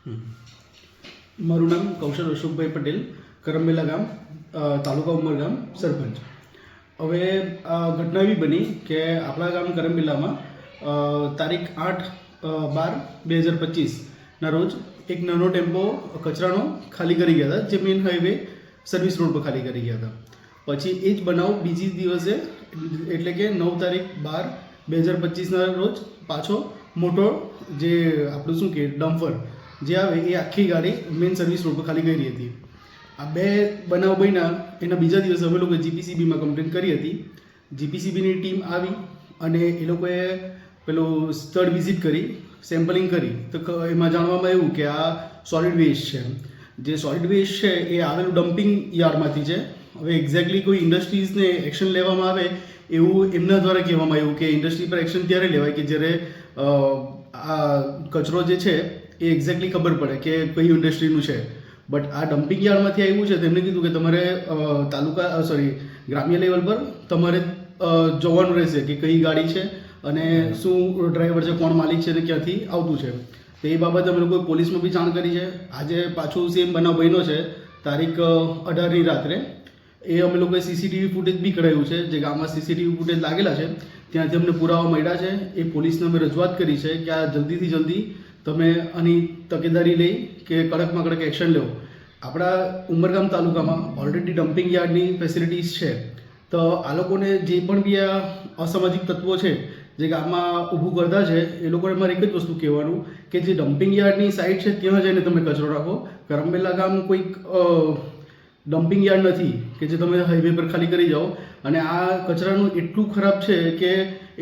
મારું નામ કૌશલ અશોકભાઈ પટેલ, કરમબેલા ગામ, તાલુકા ઉમરગામ, સરપંચ. હવે આ ઘટના એવી બની કે આપણા ગામ કરમબેલામાં તારીખ 8/12/2025ના રોજ એક નાનો ટેમ્પો કચરાનો ખાલી કરી ગયા હતા, જે મેઇન હાઈવે સર્વિસ રોડ પર ખાલી કરી ગયા હતા. પછી એ જ બનાવ બીજી દિવસે એટલે કે 9/12/2025ના રોજ પાછો મોટો જે આપણું શું કે ડમ્પર જે આવે એ આખી ગાડી મેઇન સર્વિસ રોડ પર ખાલી કરી હતી. આ બે બનાવ બન્યા એના બીજા દિવસે અમે લોકોએ જીપીસીબીમાં કમ્પ્લેન કરી હતી. જીપીસીબીની ટીમ આવી અને એ લોકોએ પેલું સ્થળ વિઝિટ કરી, સેમ્પલિંગ કરી, તો એમાં જાણવામાં આવ્યું કે આ સોલિડ વેસ્ટ છે. જે સોલિડ વેસ્ટ છે એ આવેલું ડમ્પિંગ યાર્ડમાંથી છે. હવે એક્ઝેક્ટલી કોઈ ઇન્ડસ્ટ્રીઝને એક્શન લેવામાં આવે એવું એમના દ્વારા કહેવામાં આવ્યું કે ઇન્ડસ્ટ્રી પર એક્શન ત્યારે લેવાય કે જ્યારે આ કચરો જે છે એ એક્ઝેક્ટલી ખબર પડે કે કઈ ઇન્ડસ્ટ્રીનું છે. બટ આ ડમ્પિંગ યાર્ડમાંથી આવ્યું છે, તેમણે કીધું કે તમારે ગ્રામ્ય લેવલ પર તમારે જોવાનું રહેશે કે કઈ ગાડી છે અને શું ડ્રાઈવર છે, કોણ માલિક છે અને ક્યાંથી આવતું છે. તો એ બાબતે અમે લોકોએ પોલીસમાં બી જાણ કરી છે. આજે પાછું સેમ બનાવ બન્યો છે તારીખ 18ની રાત્રે. એ અમે લોકોએ સીસીટીવી ફૂટેજ બી કઢાવ્યું છે. જે ગામમાં સીસીટીવી ફૂટેજ લાગેલા છે ત્યાંથી અમને પુરાવા મળ્યા છે. એ પોલીસને અમે રજૂઆત કરી છે કે આ જલ્દીથી જલ્દી તમે આની તકેદારી લઈ કે કડકમાં કડક એક્શન લો. આપણા ઉમરગામ તાલુકામાં ઓલરેડી ડમ્પિંગ યાર્ડની ફેસિલિટીઝ છે. તો આ લોકોને જે પણ બી આ અસામાજિક તત્વો છે જે ગામમાં ઊભું કરતા છે એ લોકોને મારે એક જ વસ્તુ કહેવાનું કે જે ડમ્પિંગ યાર્ડની સાઇટ છે ત્યાં જઈને તમે કચરો રાખો. કરમબેલા ગામ કોઈક ડમ્પિંગ યાર્ડ નથી કે જે તમે હાઈવે પર ખાલી કરી જાઓ. અને આ કચરાનું એટલું ખરાબ છે કે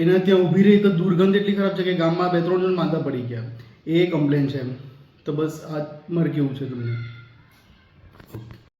એને ત્યાં ઊભી રહી તો દુર્ગંધ એટલી ખરાબ છે કે ગામમાં 2-3 જણ માંદા પડી ગયા. એ કમ્પ્લેન છે. તો બસ આ મારે કેવું છે તમને. ઓકે.